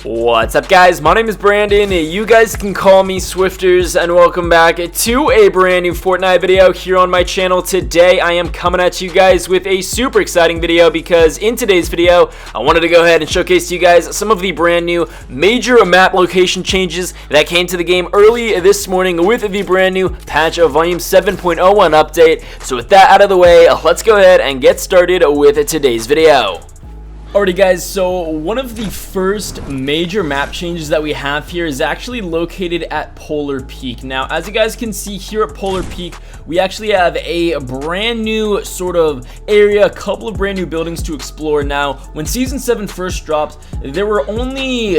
What's up, guys? My name is Brandon. You guys can call me Swifterrs, and welcome back to a brand new Fortnite video here on my channel. Today I am coming at you guys with a super exciting video because in today's video I wanted to go ahead and showcase to you guys some of the brand new major map location changes that came to the game early this morning with the brand new patch of volume 7.01 update. So with that out of the way, let's go ahead and get started with today's video. Alrighty guys, so one of the first major map changes that we have here is actually located at Polar Peak. Now, as you guys can see here at Polar Peak, we actually have a brand new sort of area, a couple of brand new buildings to explore. Now, when Season 7 first dropped, there were only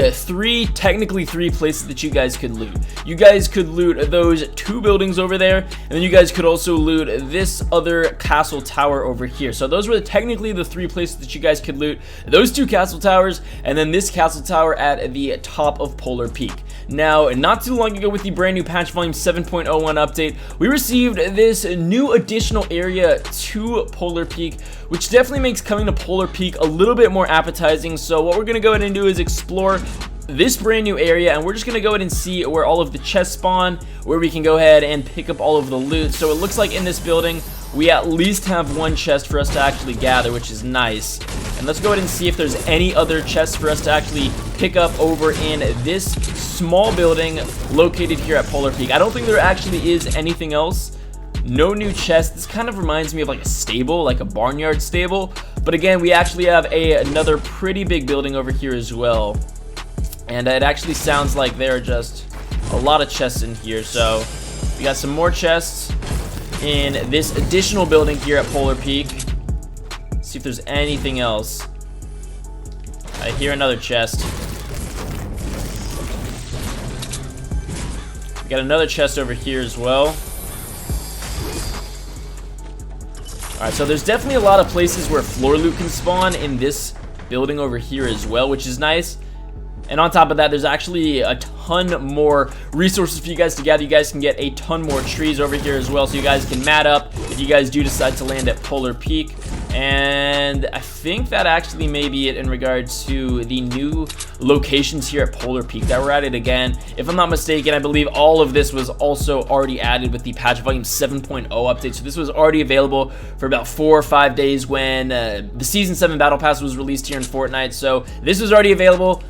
technically three places that you guys could loot. You guys could loot those two buildings over there, and then you guys could also loot this other castle tower over here. So those were technically the three places that you guys could loot. Those two castle towers, and then this castle tower at the top of Polar Peak. Now, not too long ago with the brand new patch volume 7.01 update, we received this new additional area to Polar Peak, which definitely makes coming to Polar Peak a little bit more appetizing. So what we're going to go ahead and do is explore this brand new area, and we're just gonna go ahead and see where all of the chests spawn, where we can go ahead and pick up all of the loot. So it looks like in this building we at least have one chest for us to actually gather, which is nice. And let's go ahead and see if there's any other chests for us to actually pick up over in this small building located here at Polar Peak. I don't think there actually is anything else. No new chests. This kind of reminds me of like a stable, like a barnyard stable, but again, we actually have another pretty big building over here as well. And it actually sounds like there are just a lot of chests in here. So we got some more chests in this additional building here at Polar Peak. Let's see if there's anything else. I hear another chest. We got another chest over here as well. Alright, so there's definitely a lot of places where floor loot can spawn in this building over here as well, which is nice. And on top of that, there's actually a ton more resources for you guys to gather. You guys can get a ton more trees over here as well, so you guys can mat up if you guys do decide to land at Polar Peak. And I think that actually may be it in regards to the new locations here at Polar Peak that were added again. If I'm not mistaken, I believe all of this was also already added with the patch volume 7.0 update. So this was already available for about 4 or 5 days when the Season 7 Battle Pass was released here in Fortnite. So this was already available.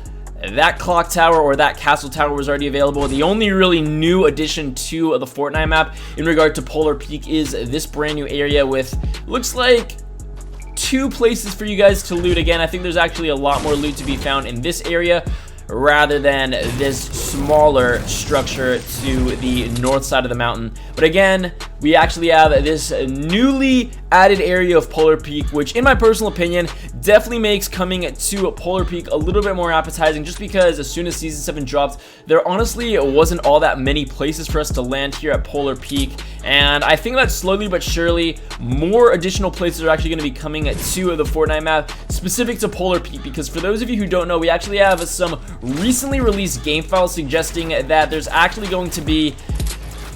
That clock tower or that castle tower was already available. The only really new addition to the Fortnite map in regard to Polar Peak is this brand new area with, looks like, 2 places for you guys to loot. Again, I think there's actually a lot more loot to be found in this area rather than this smaller structure to the north side of the mountain. But again, we actually have this newly added area of Polar Peak, which in my personal opinion definitely makes coming to Polar Peak a little bit more appetizing, just because as soon as Season 7 dropped, there honestly wasn't all that many places for us to land here at Polar Peak. And I think that slowly but surely more additional places are actually going to be coming to the Fortnite map specific to Polar Peak, because for those of you who don't know, we actually have some recently released game files suggesting that there's actually going to be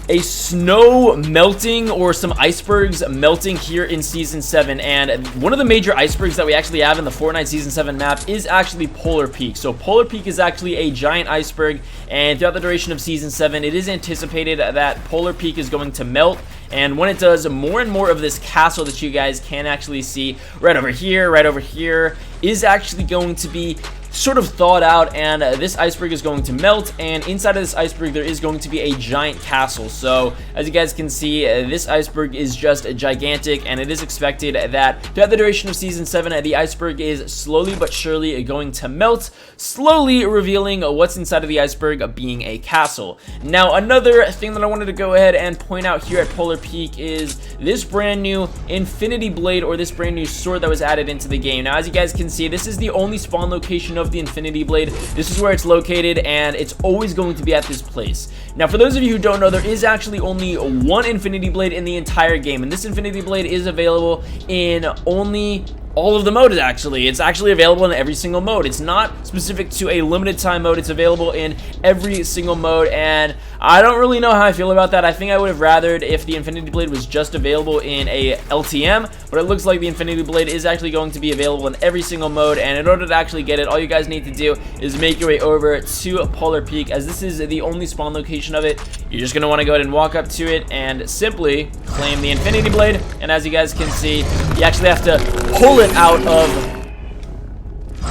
a snow melting or some icebergs melting here in Season 7, and one of the major icebergs that we actually have in the Fortnite Season 7 map is actually Polar Peak. So Polar Peak is actually a giant iceberg, and throughout the duration of Season 7, it is anticipated that Polar Peak is going to melt. And when it does, more and more of this castle that you guys can actually see right over here, is actually going to be sort of thawed out, and this iceberg is going to melt, and inside of this iceberg there is going to be a giant castle. So as you guys can see, this iceberg is just gigantic, and it is expected that throughout the duration of Season 7 the iceberg is slowly but surely going to melt, slowly revealing what's inside of the iceberg being a castle. Now, another thing that I wanted to go ahead and point out here at Polar Peak is this brand new Infinity Blade, or this brand new sword that was added into the game. Now, as you guys can see, this is the only spawn location of the Infinity Blade. This is where it's located, and it's always going to be at this place. Now, for those of you who don't know, there is actually only one Infinity Blade in the entire game, and this Infinity Blade is available in only all of the modes actually. It's actually available in every single mode. It's not specific to a limited time mode. It's available in every single mode, and I don't really know how I feel about that. I think I would have rathered if the Infinity Blade was just available in a LTM, but it looks like the Infinity Blade is actually going to be available in every single mode, and in order to actually get it, all you guys need to do is make your way over to Polar Peak, as this is the only spawn location of it. You're just going to want to go ahead and walk up to it and simply claim the Infinity Blade, and as you guys can see, you actually have to pull it out of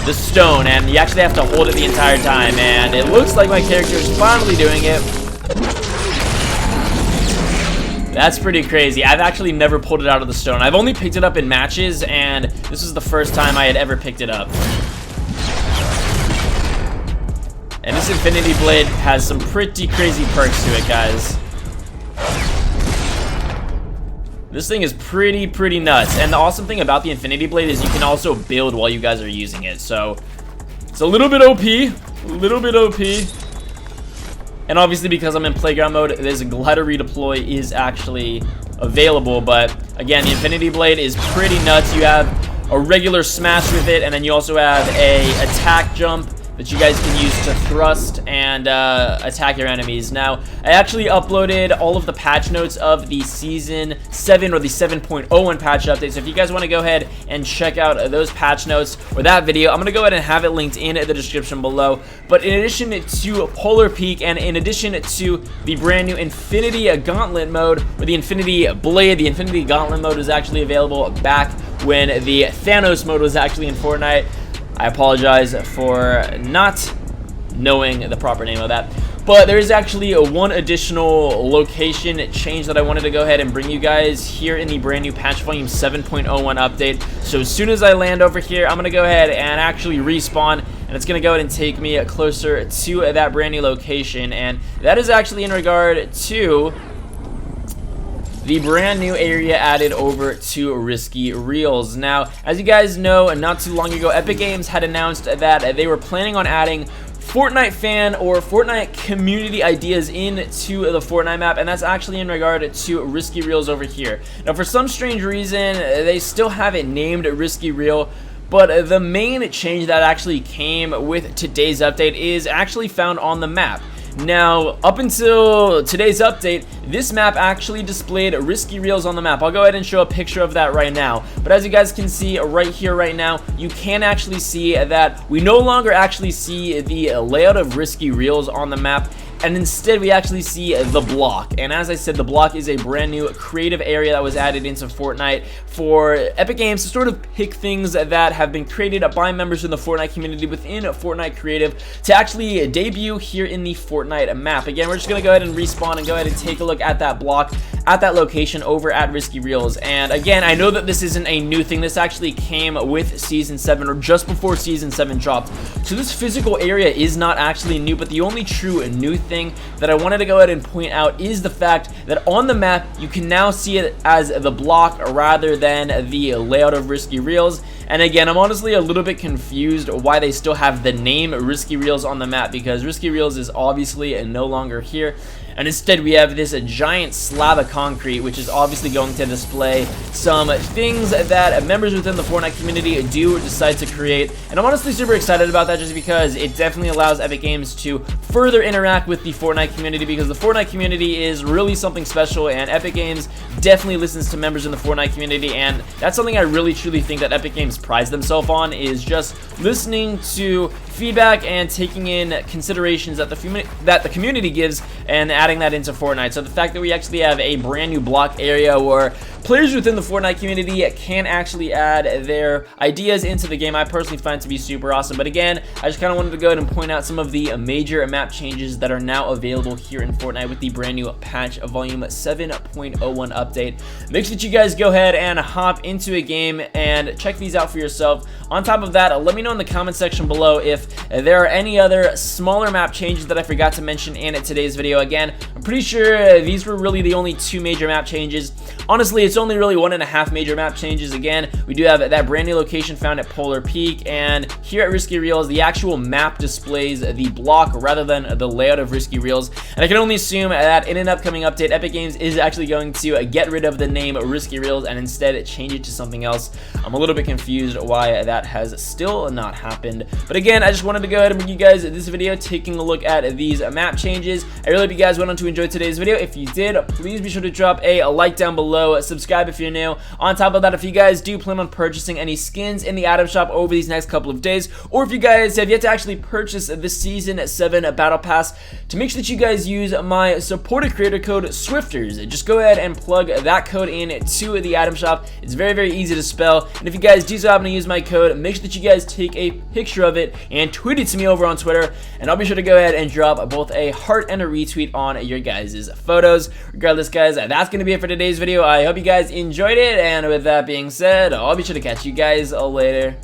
the stone, and you actually have to hold it the entire time, and it looks like my character is finally doing it. That's pretty crazy. I've actually never pulled it out of the stone. I've only picked it up in matches, and this was the first time I had ever picked it up. And this Infinity Blade has some pretty crazy perks to it, guys. This thing is pretty nuts. And the awesome thing about the Infinity Blade is you can also build while you guys are using it. So it's a little bit OP. And obviously because I'm in playground mode, there's a glider redeploy is actually available. But again, the Infinity Blade is pretty nuts. You have a regular smash with it, and then you also have a attack jump that you guys can use to thrust and attack your enemies. Now, I actually uploaded all of the patch notes of the Season 7 or the 7.01 patch update, so if you guys want to go ahead and check out those patch notes or that video, I'm going to go ahead and have it linked in the description below. But in addition to Polar Peak, and in addition to the brand new Infinity Gauntlet mode, or the Infinity Blade, the Infinity Gauntlet mode is actually available back when the Thanos mode was actually in Fortnite. I apologize for not knowing the proper name of that. But there is actually one additional location change that I wanted to go ahead and bring you guys here in the brand new patch volume 7.01 update. So as soon as I land over here, I'm going to go ahead and actually respawn, and it's going to go ahead and take me closer to that brand new location. And that is actually in regard to the brand new area added over to Risky Reels. Now, as you guys know, not too long ago, Epic Games had announced that they were planning on adding Fortnite fan or Fortnite community ideas into the Fortnite map, and that's actually in regard to Risky Reels over here. Now, for some strange reason, they still have it named Risky Reel, but the main change that actually came with today's update is actually found on the map. Now, up until today's update, this map actually displayed Risky Reels on the map. I'll go ahead and show a picture of that right now. But as you guys can see right here, right now, you can actually see that we no longer actually see the layout of Risky Reels on the map, and instead we actually see the block. And as I said, the block is a brand new creative area that was added into Fortnite for Epic Games to sort of pick things that have been created by members in the Fortnite community within Fortnite Creative to actually debut here in the Fortnite map. Again, we're just going to go ahead and respawn and go ahead and take a look at that block at that location over at Risky Reels. And again, I know that this isn't a new thing. This actually came with Season 7 or just before Season 7 dropped. So this physical area is not actually new, but the only true new thing that I wanted to go ahead and point out is the fact that on the map, you can now see it as the block rather than the layout of Risky Reels. And again, I'm honestly a little bit confused why they still have the name Risky Reels on the map, because Risky Reels is obviously no longer here. And instead we have this giant slab of concrete, which is obviously going to display some things that members within the Fortnite community do decide to create. And I'm honestly super excited about that, just because it definitely allows Epic Games to further interact with the Fortnite community, because the Fortnite community is really something special, and Epic Games definitely listens to members in the Fortnite community. And that's something I really truly think that Epic Games prides themselves on, is just listening to feedback and taking in considerations that the community gives and adding that into Fortnite. So the fact that we actually have a brand new block area where players within the Fortnite community can actually add their ideas into the game, I personally find to be super awesome. But again, I just kind of wanted to go ahead and point out some of the major map changes that are now available here in Fortnite with the brand new patch volume 7.01 update. Make sure that you guys go ahead and hop into a game and check these out for yourself. On top of that, let me know in the comment section below if there are any other smaller map changes that I forgot to mention in today's video. Again, I'm pretty sure these were really the only 2 major map changes. Honestly, it's only really 1.5 major map changes. Again, we do have that brand new location found at Polar Peak, and here at Risky Reels, the actual map displays the block rather than the layout of Risky Reels. And I can only assume that in an upcoming update, Epic Games is actually going to get rid of the name Risky Reels and instead change it to something else. I'm a little bit confused why that has still not happened. But again, I just wanted to go ahead and bring you guys this video taking a look at these map changes. I really hope you guys went on to enjoy today's video. If you did, please be sure to drop a like down below, subscribe if you're new. On top of that, if you guys do plan on purchasing any skins in the item shop over these next couple of days, or if you guys have yet to actually purchase the Season 7 Battle Pass, to make sure that you guys use my supported creator code Swifterrs. Just go ahead and plug that code in to the item shop. It's very, very easy to spell. And if you guys do so happen to use my code, make sure that you guys take a picture of it and tweet it to me over on Twitter, and I'll be sure to go ahead and drop both a heart and a retweet on your guys' photos. Regardless, guys, that's going to be it for today's video. I hope you guys enjoyed it, and with that being said, I'll be sure to catch you guys later.